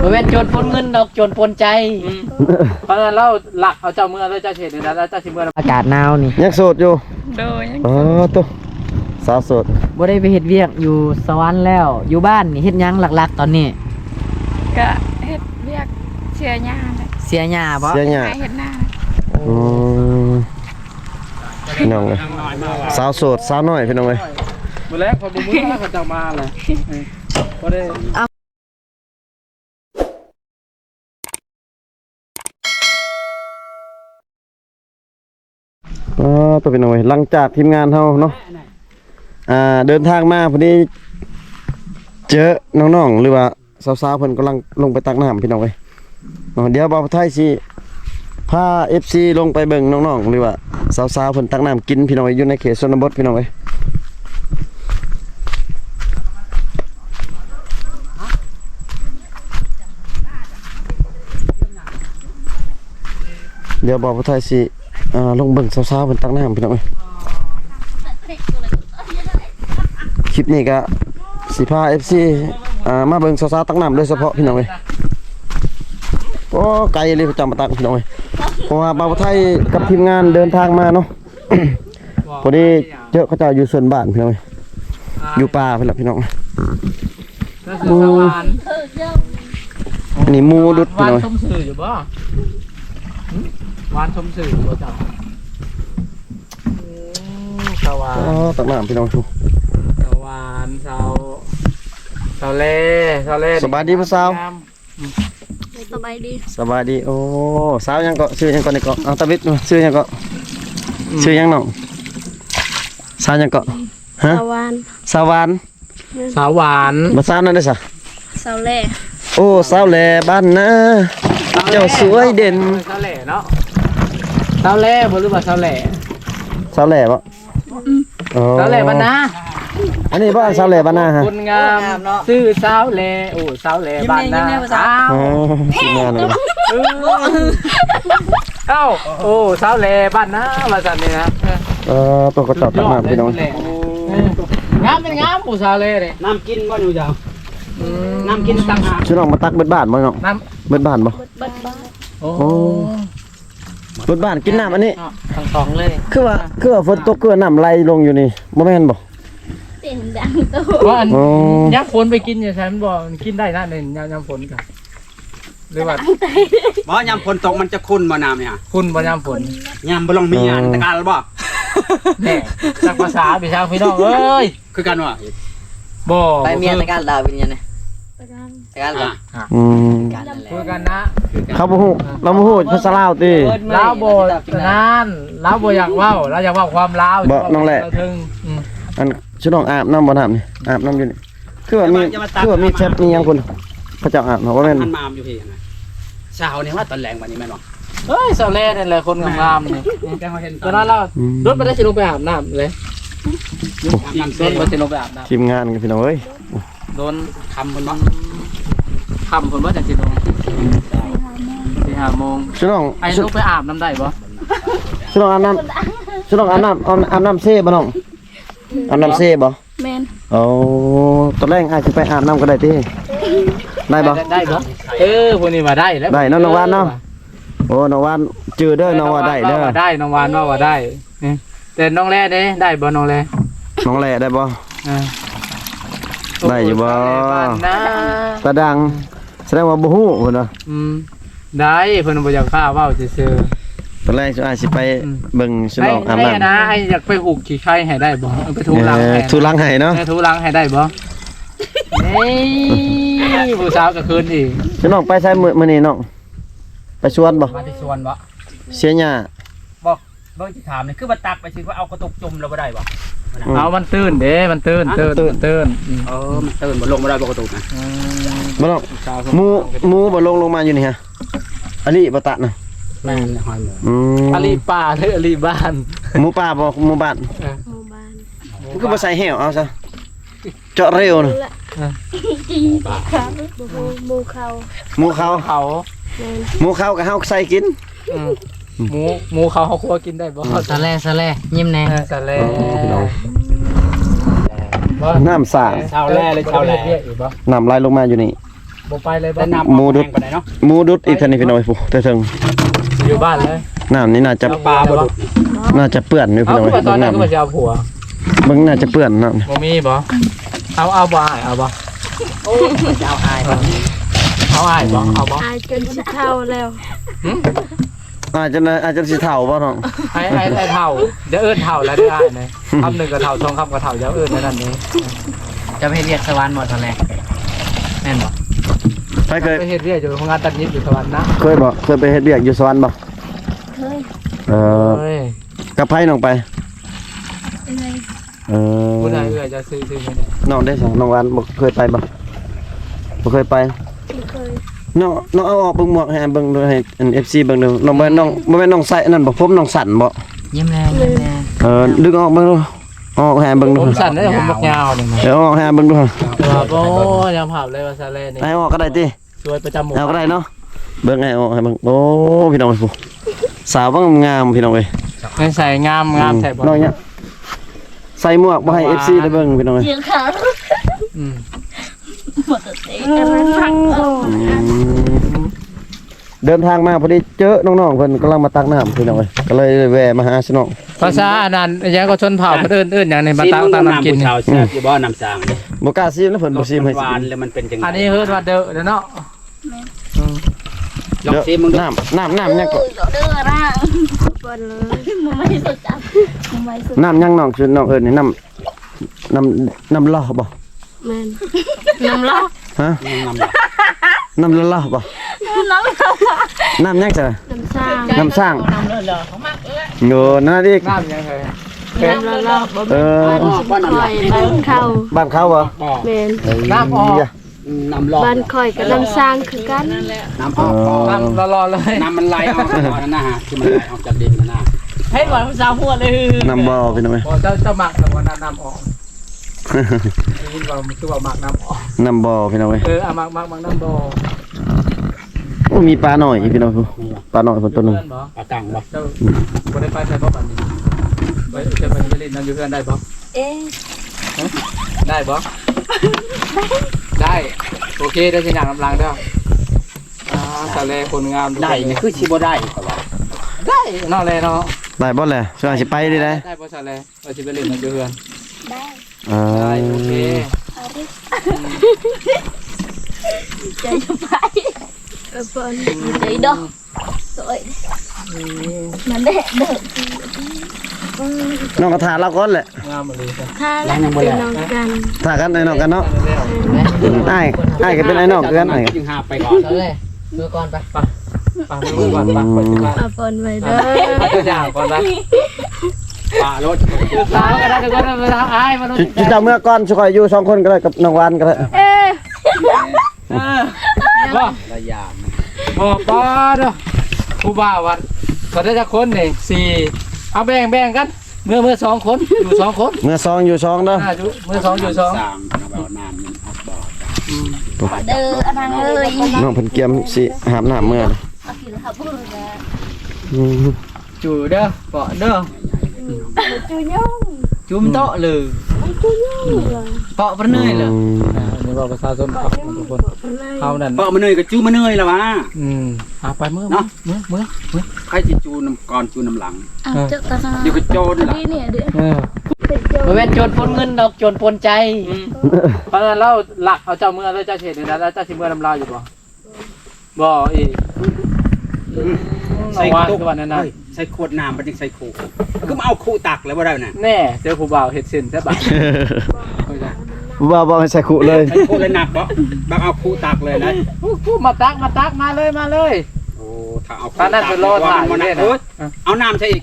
บ่แม่นโจรปล้นเงินดอกโจรปล้นใจ เพราะงั้นเราหลักเอาเจ้าเมื่อแล้วเจ้าเฉดนี่นะแล้วเจ้าสิเมื่อ อากาศหนาวนี่ ยังโสดอยู่ โดย อ๋อตัวสาวโสด บ่ได้ไปเฮ็ดเวียกอยู่สวรรค์แล้วอยู่บ้านนี่เฮ็ดหยังหลักๆตอนนี้ ก็เฮ็ดเรียกเชียร์หญ้าเลย เสียหญ้าบ่ เสียหยา ให้เฮ็ดหน้า อืมพี่น้องเลยสาวโสดสาวน้อยพี่น้องเลย มื้อแรกพอบ่มื้อเขาจะมาเลยบ่ได้ อ๋อตัวพี่น้องเลยหลังจากทีมงานเฮาเนาะเดินทางมาพอดีเจอน้องๆหรือว่าสาวๆเพิ่นกำลังลงไปตักน้ำพี่น้องเลยเดี๋ยวบ่าวไทยสิพา FC ลงไปเบิ่งน้องๆหรือว่าสาวๆเพิ่นตักน้ำกินพี่น้องเอ้ยอยู่ในเขตชนบทพี่น้องเอ้ยเดี๋ยวบ่าวไทยสิลงเบิ่งสาวๆเพิ่นตักน้ำพี่น้องเอ้ยคลิปนี้ก็สิพา FC มาเบิ่งสาวๆตักน้ำโดยเฉพาะพี่น้องเอ้ยโอ้ไกลเลยประจำมาตักพี่น้องเอ้ยเพราะว่าบ่าวไทยกับทีมงานเดินทางมาเนาะ พอดีเจอเขาเจ้าอยู่ส่วนบ้านพี่น้องอยู่ป่าพี่น้องพี่น้อง ก็คือสวรรค์ อันนี้หมูดุดพี่ วาน น้อง ชมสื่ออยู่บ่วานชมสื่ออยู่บ่จ้ะสวรร อ๋อ ค์ ตักน้ำพี่น้องชู สวรรค์เสาเล่ สบายดีพ่อสาว สบายดี สบายดีโอ้สาวยังก็ชื่อยังก็ในก็เอาตะวิดชื่อยังก็ชื่อยังน้องสาวยังก็ฮะ สวรรค์ สาวาน สาวหวาน มาสาวนั่นได้ซะ เสาแหล่ โอ้สาวแหล่บ้านนะเจ้าสวยเด่น เสาแหล่เนาะเสาแหล่บ่หรือว่าเสาแหล่ สาวแหล่บ่โอ้ เสาแหล่บ้านนา อันนี้บ่สาวแหล่บ้านนาฮะ คนงามชื่อสาวแหล่โอ้สาวแหล่บ้านนาอ้าว อ๋อทีมงานเลย เอ้าโอ้สาวแหล่บ้านนาว่าซั่นนี่นะ ตัวกระจอกตักน้ำพี่น้อง งามเป็นงามผู้สาวแหล่นี่ น้ำกินบ่อยู่จ้ะน้ำกินต่างหาก ชื่อน้องมาตักเบิดบ้านบ่น้อง น้ เบิดบ้านบ่ ำโอ้ โอ้ เบิดบ้านกินน้ำอันนี้ ทั้งสองเลย คือว่าฝนตกคือว่าน้ำไหลลงอยู่นี่บ่แม่นบ่ เสียงดังตัว ว่าอัน อ๋อ ยักษ์ฝนไปกินอย่าใช่มันบอกมันกินได้นะเนี่ยยามฝนกันหรือว่า บ่ยามฝนตกมันจะขุ่นบ่น้ำเนี่ย คุณบ่ยามฝน ยามบ่ลงมีอันตะการบ่ แน่จากภาษาพี่ชาวพี่น้องเอ้ย คือกันว่า บ่ ไปเมียตะการดาววิญญาณเนี่ยตะการก่อน อืม การนั่นแหละ คุยกันนะ เขาบ่ฮู้เราบ่ฮู้ภาษาลาวติ ลาวบ่นานลาวบ่อยากเว้าเราอยากเว้าความลาว บ่น้องแหละ เราถึงอืม อันชื่อน้องอาบน้ำบ่น้ำนี่อาบน้ำอยู่นี่คือว่ามีแชทมีหยังคนเขาเจ้าอาบเนาะบ่แม่น ท่านมาอยู่พี่นะเช้านี่ว่าตอนแรงวันนี้แม่นบ่ เฮ้ยสาวแล่นี่แหละคนงามๆนี่ แกมาเห็น ตอนนั้นเรารถไปได้สิลงไปอาบน้ำเลยรถไปสิลงไปอาบน้ำ ทีมงานกันพี่น้องเอ้ย โดน คำเพิ่นบ่ คำคนว่าจะสิลง4-5 โมง ชื่อน้อง ไอ้ลูกไปอาบน้ำได้ปะ ชื่อน้องอาบน้ำชื่อน้องอาบน้ำเซ่บ่น้องอาบน้ำเซ่บ่ แมน โอ้ตอนแรกอาจสิไปอาบน้ำก็ได้ติได้บ่ ได้ปะพวกนี้มาได้แล้ว ได้เนาะน้องวานเนาะโอ้น้องวานจือเด้อน้องว่าได้เด้อ ได้น้องวานว่าได้แต่น้องแร่ได้บ่น้องแร่ น้องแหล่ได้บ่ ได้อยู่บ่ นะ ตาดังแสดงว่าบ่ฮู้เพิ่นว่า ได้เพิ่นบ่อยากพาเว้าซื่อ ตอนแรกอาจสิไปเบิ่งฉลองอาบน้ำ นะไอ้อยากไปหุกขี้ไข่ให้ได้บ่ไปทูหลังให้ ทุลังให้เนาะ ทูหลังให้ได้บ่นี่ผู้สาวก็คืนอีก ฉลองไปใช้มื้อนี้น้องไปชวนบ่ มาที่สวนบ่ เสียหญ้า บอกเบิ่งสิถามนี่คือว่าตักไปสิว่าเอากระตุกจมแล้วบ่ได้บ่ เอามันตื้นเด้มันตื้น มันตื่นมันตื่นบ่ลงบ่ได้บ่กระตุกนะ บ่น้องหมูบ่ลงมาอยู่นี่ฮะอันนี้บ่ตะนะ แม่นหอยหมู อลีป่าหรืออลีบ้าน หมูป่าบ่หมูบ้าน หมู่บ้าน มันก็บ่ใส่แหวเอาซะเจาะเร็วนะ ครับหมู่เขา หมูเขา เขา หมูเขาก็เฮาใส่กิน หมูเขาคั่วกินได้บ่ สะแลยิ้มแน่ สะเล น้ำสาด ชาวแร่เลยชาวแร่ เรียกอีกบ่ น้ำไหลลงมาอยู่นี่ บ่ไปเลย แต่ บ่ น้ำ หมูดุด แห้งไปไหนเนาะ หมูดุดอีกท่านนี่พี่น้อยผู้แต่ถึง อยู่บ้านเลย น้ำนี่น่าจะ ปลาบ่ดุด น่าจะเปื้อนอยู่ เอา พี่น้อย คือว่าตอน เบิ่ง นั้นก็ น้ำ มาจะเอาผัว เบิ่งน่าจะเปื้อนน้ำ บ่มีบ่เอาบ่อ้ายเอาบ่ โอ้จะเอาอายบ่ เอาอ้ายบ่เอาบ่ อายจนสิเท่าแล้ว อาจจะสิเฒ่าบ่น้อง ไอ้เฒ่าเดี๋ยวเอิ้นเฒ่าแล้วได้อ้ายนะคำหนึ่งก็เฒ่าสองคำก็เฒ่าเดี๋ยวเอิ้นในนั้นนี้ จะไปเรียกสวรรค์หมดตอนแรกแม่นบ่ ไปเคย ไปเฮ็ดเรียกอยู่โรงงานตัดนิดอยู่สวรรค์นะ เคยไปเฮ็ดเวียกอยู่สวรรค์บ่ เคย เออ เฮ้ย กับไผน้องไป ยังไง เออ ผู้ใดเอื้อจะซื้อไม่ได้ น้องได้สองน้องหวานบ่เคยไปบ่เคยไป ไม่เคย น้องเอาออกเบิ่งหมวกให้เบิ่งดูให้ FC เบิ่งดูน้องบ่แม่นน้องใส่นั่นบ่ผมน้องสั่นบ่ ยิ้มแน่ ดึงออกเบิ่งดูออกให้เบิ่งดู ผมสั่นได้ผมบักยาวนึงนะ เดี๋ยวออกให้เบิ่งดู ครับโอ้ยำผับเลยว่าซาเล่นี่ ให้ออกก็ได้ติ ช่วยประจำหมู่ เอาก็ได้เนาะเบิ่งให้ออกให้เบิ่งโอ้พี่น้องผู้สาวบ่งามพี่น้องเอ้ย ไม่ใส่งามแถบ น้องเนี่ยใส่หมวกบ่ให้ FC ได้เบิ่งพี่น้องเอ้ย เสียงขา อืม หมดเตะกันแล้วพัก เดินทางมาพอดีเจอน้องๆเพิ่นกำลังมาตักน้ำพี่น้องเอ้ยก็เลยแวะมาหาซิน้อง ภาษาอันนั้นยังก็ชนเผ่าเพิ่นเอิ้นอย่างในบ้านตางน้ำกิน ชาวแซ่บอยู่บ่น้ำสาง บ่กล้าซิมนะเพิ่นบ่ซิมให้ หวานแล้วมันเป็นจังไง อันนี้เฮิร์ดว่าเด้อเนาะ ลองซิมึงดู น้ำยังก็ เด้อร่างบนเลยมันไม่สดจับมันไม่สด น้ำยังน้องคือน้องเอิ้นนี่น้ำล่อบ่ แมนน้ำล้อ ฮะ น้ำหลัก น้ำล่อบ่ น้ำล้อ น้ำยังจ้ะ น้ำซ่า น้ำสร้างโง่นั่นอีก น้ำยังไง น้ำล้อ เออ บ้านคอยบ้านเข้า บ้านเขาบ่ บ่อ แมน น้ำออก น้ำหลอก บ้านคอยกับน้ำสร้างคือกัน น้ำออก น้ำรอเลย น้ำมันไหลออกนั่นนะฮะที่มันไหลออกจากดินนะ ให้หวานภาษาหัวเลย น้ำบ่อพี่น้องเอ้ย พอเจ้าหมักแต่ว่าน้ำออกนี่ว่ามันคือว่าหมักน้ำออก น้ำบ่อพี่น้องเอ้ย หมักน้ำบ่อ โอ้มีปลาหน่อยพี่น้องปลาหน่อยเพิ่นตัวหนึง เพื่อนบ่ ปลากังบ่ เจ้าบ่ได้ไปใส่บ่ปันนี้ไปจะไปเล่นนั่นอยู่เพื่อนได้บ่ เอ๊ะ ได้บ่ได้โอเคได้สิหนังกำลังเด้อสาเลคนงาม ได้นี่คือสิบ่ได้ก็ว่า ได้เนาะเลยเนาะ ได้บ่แหละช่วยสิไปได้ ได้บ่สาเลว่าสิไปเล่นนั่นอยู่เพื่อน ได้ ได้โอเค เอาดิใจจะไปเปิ้ลใจดอกสวยมันเด็ดเด็ด น้องก็ถาเราก่อนแหละ งามเลย ถ้าเป็นน้องกัน ถากันไอ้น้องกันเนาะอ้ายก็เป็นไอ้น้องกันไอ้ จึงหาไปก่อน เอาเลยดูก่อนไป ไปมือก่อนไปไปสิว่า เอาเปิ้ลไว้เด้อ จ้างก่อนนะ ปลารถ สาวก็ได้ทุกคนเวลาอายมัน จุเจ้าเมื่อก่อนสิคอยอยู่2คนก็ได้กับน้องหวานก็ได้ เอ๊ะ บ่ ระยาม บ่ป้าเด้อครูบ่าววัดก็ได้จักคนนี่4เอาแบ่งกันเมื่อ2คนอยู่2คน เมื่อ2อยู่2เด้อ เมื่อ2อยู่2 สางเอาน้ำมันออกบ่อ เด้ออันนั้นเลย น้องเพิ่นเกียมสิหาบน้ำเมื่อ เอากินข้าวปุ้นแล้ว จู่เด้อเกาะเด้อ จูย่อง จุ่มโต๊ะเลย จูย่องเลย เกาะประเนยเลยอันนี้ว่าประชาชนทุกคนเฮานั่น เปาะมาเนยก็จูมาเนยแล้ววะ ไปเมื่อ ใครสิจูน้ำก่อนจูน้ำหลัง เอาเจ้าตา เดี๋ยวก็โจรล่ะ นี่เนี่ยเด้อ บ่แม่นโจรปนเงินดอกโจรปนใจ เพราะฉะนั้นเราหลักเอาเจ้าเมื่อแล้วเจ้าเฉดแล้วเจ้าสิเมื่อลำลายอยู่บ่อีก ใส่ วัน ตุ๊ก วันนั้นนะ ใส่ขวดน้ำมันจึงใส่ขู่ก็มาเอาขู่ตักแล้วบ่ได้น่ะ แน่เจอผู้บ่าวเห็ดเส้นใช่ปะ บ่ให้ใส่ขุเลย ใส่ขู่เลยหนักบ่บักเอาขู่ตักเลยนะ ผู้มาตักมาเลย โอ้ถ้าเอา ตอนนั้นเป็นโลถ่ายเนี่ยนะ เอาน้ำใส่อีก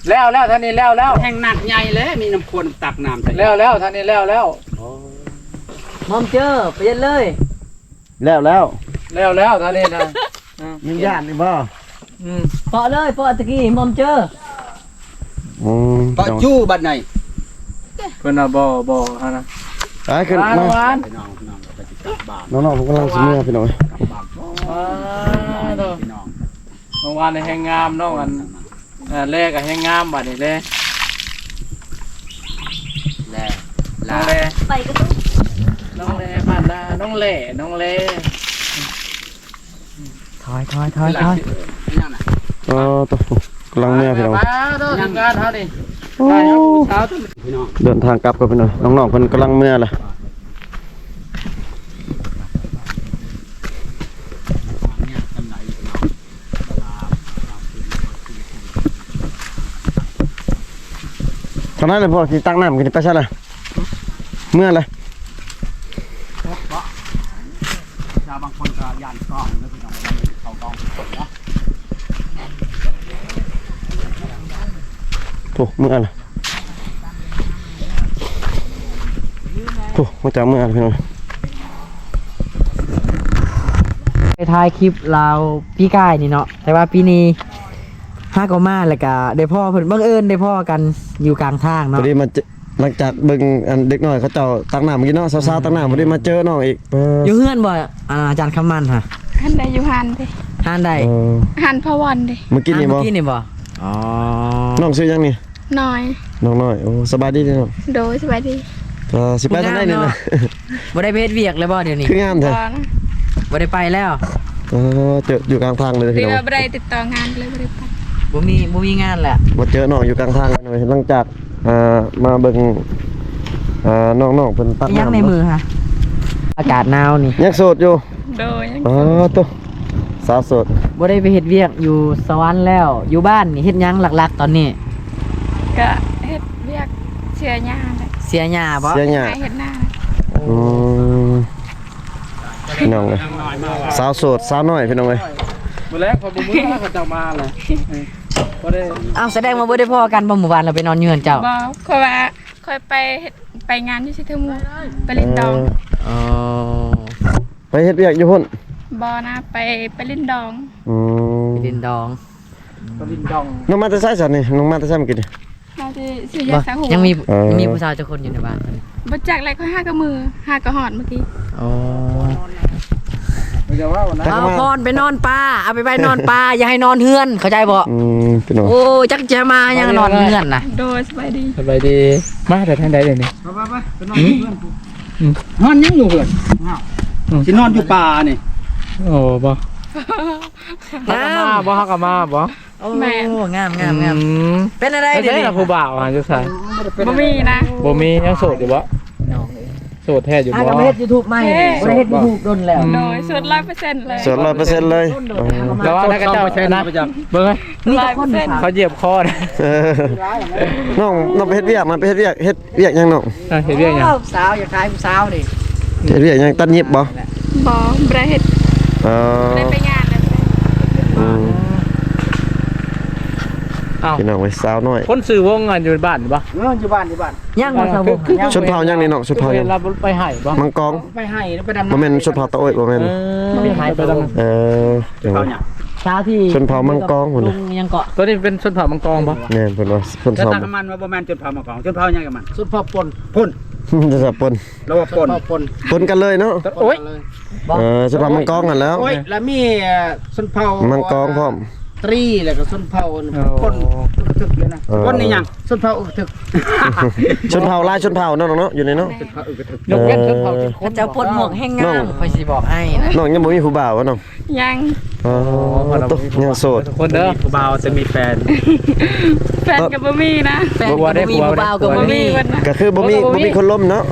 แล้วท่านนี้แล้ว แห้งหนักใหญ่เลยมีน้ำควรตักน้ำใส่ แล้วท่านนี้แล้ว มอมเจอเปลี่ยนเลย แล้ว ท่านนี้นะ มีญาตินี่บ่ เปาะเลยเปาะตะกี้มอมเจอ ก็จู้บัดไหน เพิ่นน่ะบ่ฮะนะ ไปขึ้นมา หวาน พี่น้องไปสิกลับบ้าน น้องๆผมกำลังสิเมื่อพี่น้อย กลับบ้านพี่น้อง น้องวานแห่งงามน้องอันแรกก็แห่งงามบัดนี้แล แล้ว น้องแล ไปก็ต้อง น้องแลบ้านนาน้องแหล่ ถอย อ๋อตัวกำลังเมื่อพี่น้อง ยังงานเท่านี้ โอ้เดินทางกลับกันพี่น้องน้องๆเพิ่นกำลังเมื่อล่ะเท่านั้นเลยพอสิตั้งน้ำกันไปซะล่ะเมื่อล่ะ ชาวบางคนก็ย่านกล้องแล้วพี่น้องเขากล้องเนาะ โอ้เมื่อล่ะโอ้มาจากเมื่อล่ะพี่น้อง ไปถ่ายคลิปเราพี่กายนี่เนาะแต่ว่าปีนี้ห้าก็มาแล้วก็ได้พ่อเพิ่นบังเอิญได้พ่อกันอยู่กลางทาง พอ เนาะ ดีมาเจอหลังจากเบิ่งอันเด็กน้อยเขาเจ้าตักน้ำเมื่อกี้เนาะสาวๆตักน้ำพอดีมาเจอน้องอีก อยู่เฮือนบ่อาจารย์คำมันฮะ หันได้อยู่หันเด้ ห้านได้ หันพะวันเด้ เมื่อกี้นี่บ่ เมื่อกี้นี่บ่อ๋อ น้องชื่อยังนี่ น้อย น้องน้อยโอ้สบายดีเด้อน้อง โดยสบายดี สิไปทางไหนนี่นะ บ่ได้ไปเฮ็ดเวียกเลยบ่เดี๋ยวนี้ คืองามแท้ บ่นะ บ่ได้ไปแล้ว เจออยู่กลางทางเลย ห พี่ รือ น้อง ว่าบ่ได้ติดต่องานเลยบ่ได้ไป บ่มีงานแหละ มาเจอน้องอยู่กลางทางเลยหลังจากมาเบิ่งน้องๆเพิ่นตัก ยัง น้ำ ในมือฮะอากาศหนาวนี่ ยังโสดอยู่ โดย ตัวสาวโสด บ่ได้ไปเฮ็ดเวียกอยู่สวรรค์แล้วอยู่บ้านนี่เฮ็ดหยังหลักๆตอนนี้ ก็เฮ็ดเวียกเสียหญ้าแหละ เสียหญ้าบ่ เสียหยา ให้เฮ็ดหน้า พี่น้องเลยสาวโสดสาวน้อยพี่น้องเลย มื้อแรกพอบ่มื้อแล้วเขาจะมาเลยบ่ได้ อ้าวแสดงว่าบ่ได้พ่อกันบ่หมู่บ้านเราไปนอนอยู่เฮือนเจ้า บ่ค่อยว่าค่อยไปเฮ็ดไปงานที่สิเทอมูไปเล่นดอง อ๋อ ไปเฮ็ดเวียกอยู่พุ่น บ่นะไปเล่นดอง ไปดินดอง ก็ดินดอง น้องมาแต่ไสสันนี่น้องมาแต่ไสเมื่อกี้นี่ เราสิซื้อยา บ่ สระหู ยังมี เออ มีผู้ชายเจ้าคนอยู่ในบ้าน บ่จักอะไรค่อยหากับมือหากับหอดเมื่อกี้ อ๋อ มันจะว่าวันนั้น เอาพรไปนอนป่าเอาไปนอนป่าอย่าให้นอนเฮือนเข้าใจบ่ พี่น้อง โอ้จักจะมายังนอนเฮือนน่ะ โดยสบายดี สบายดีมาแต่ทางใดเดี๋ยวนี้ไปไปนอนเพื่อนนอนยังอยู่เพื่อนสินอนอยู่ป่านี่โอ้บ่บ่ฮักมาบ่ โอ้งามเป็นอะไร ได้ เดี๋ยวนี้ ล่ะผู้บ่าวอ่ะจังซั่น บ่มีนะ บ่มียังโสดอยู่บ่โสดแท้อยู่บ่ ก็ไปเฮ็ด YouTube ใหม่บ่ได้เฮ็ด YouTube ดนแล้ว โดยสุด100%เลย ส่วน100%เลย แล้วว่าแล้วก็เจ้านะเบิ่ง นี่ก็คนสาว เขาเหยียบคอนะ น้องไปเฮ็ดเวียกมาไปเฮ็ดเวียกยังน้อง เห็นเรื่องยัง สาวอย่าขายผู้สาวดิ เฮ็ดเวียกยังตัดเย็บบ่ บ่ได้เฮ็ดได้ไปงานเลย อ้าว พี่น้องไว้สาวน้อย คนซื้อวงอยู่บ้านบ่ อยู่บ้าน ยังบ่สาวบ่ ชนเผ่ายังนี่น้องชนเผ่ายัง เราไปให้บ่ มังกร ไปให้แล้วไปดำ บ่แม่นชนเผ่าตะโอ้ยบ่แม่น ไปให้ไปแล้ว จังหวะ สาวที่ ชนเผ่ามังกรพุ่น ลุ น่ะ งยังเกาะ ตัวนี้เป็นชนเผ่ามังกรบ่ แม่นเพิ่นว่าชน แล้ว เผ่า ตักน้ำมันว่าบ่แม่นจนเผามาของจนเผายังกับมัน ชนเผ่าปน พ่น จะสับปน แล้วว่าป่น ปนกันเลยเนาะ โอ้ย ชนเผ่ามังกรกันแล้ว โอ้ยแล้วมีส้นเผา มังกรพร้อม ตรีแล้วก็ส้นเผาพ่นถึกเลยนะพ่นนี่ยังส้นเผาถึก ชนเผ่าลายชนเผ่าเนาะน้องเนาะอยู่ในเนาะ เผาก็ถึก ยกเว้นชนเผ่าที่คน จะปลดหมวกแห้งงามค่อยสิบอกให้นะ น้องยังบ่มีผู้บ่าววะน้อง ยัง ตุ๊ยังโสด คนเด้อ ผู้บ่าวจะมีแฟน แฟนก็บ่มีนะ แฟนก็บ่มีผู้บ่าวก็บ่มี ก็คือบ่มีคนล้มเนาะ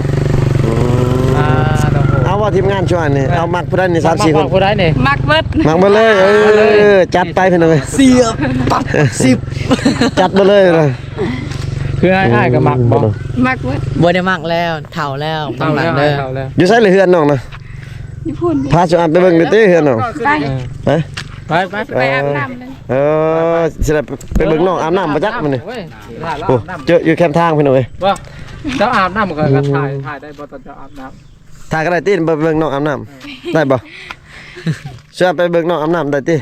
เอาว่าทีมงานช่วยนี่เอามักผู้ใดนี่3-4 คน ผู้ใดนี่ มักเบิด มักมาเลยจัดไปเพิ่นเอ้ย เสียบปัก10 จัดมาเลยนะ คืออ้ายก็มักบ่ มักเบิด บ่ได้มักแล้วเฒ่าแล้ว เท่าแล้วเท่าแล้ว อยู่ไสเลยเฮือนน้องนะ ญี่ปุ่น พาสุอันไปเบิ่งดูติเฮือนน้อง ไป ไป ไป ไปอาบน้ำเลย สิได้ไปเบิ่งน้องอาบน้ำบ่จักมื้อนี้ โอ้ย โอ้เจออยู่แคมป์ทางเพิ่นเอ้ย บ่เจ้าอาบน้ำก็ถ่ายได้บ่ตอนเจ้าอาบน้ำ ถ่ายก็ได้ติไปเบิ่งน้องอาบน้ำได้บ่ช่วยไปเบิ่งน้องอาบน้ำได้ติ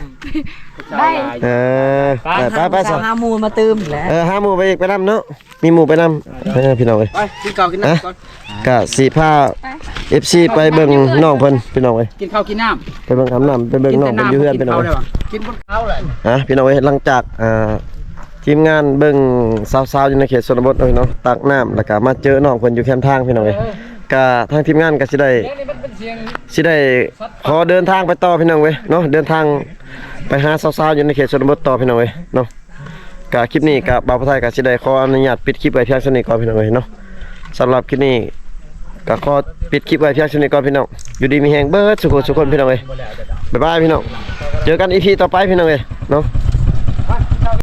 ได้ ไปซะ หาหมู่มาตืมอีกแล้ว หาหมู่ไปอีกไปนำเนาะมีหมู่ไปนำพี่น้องเอ้ย ไปกินข้าวกินน้ำก่อน ก็สิพา FC ไปเบิ่งน้องเพิ่นพี่น้องเอ้ย กินข้าวกินน้ ไปเบิ่งอาบน้ำไป ำ เบิ่งน้องเพิ่นอยู่เฮือนพี่น้องเอ้ย กินบนข้าวเลย พี่น้องเอ้ยหลังจากทีมงานเบิ่งสาวๆอยู่ในเขตชนบทเนาะพี่น้องตักน้ำแล้วก็มาเจอน้องเพิ่นอยู่แคมป์ทางพี่น้องเอ้ย ก็ทางทีมงานก็สิได้ขอเดินทางไปต่อพี่น้องเว้ยเนาะเดินทางไปหาสาวๆอยู่ในเขตชนบทต่อพี่น้องเว้ยเนาะก็คลิปนี้ก็บ่าวผู้ไทยก็สิได้ขออนุญาตปิดคลิปไว้เพียงเท่านี้ก่อนพี่น้องเว้ยเนาะสำหรับคลิปนี้ก็ขอปิดคลิปไว้เพียงเท่านี้ก่อนพี่น้องอยู่ดีมีแฮงเบิดสุขสุขคนพี่น้องเว้ยบ๊ายบายพี่น้องเจอกันอีพีต่อไปพี่น้องเว้ยเนาะ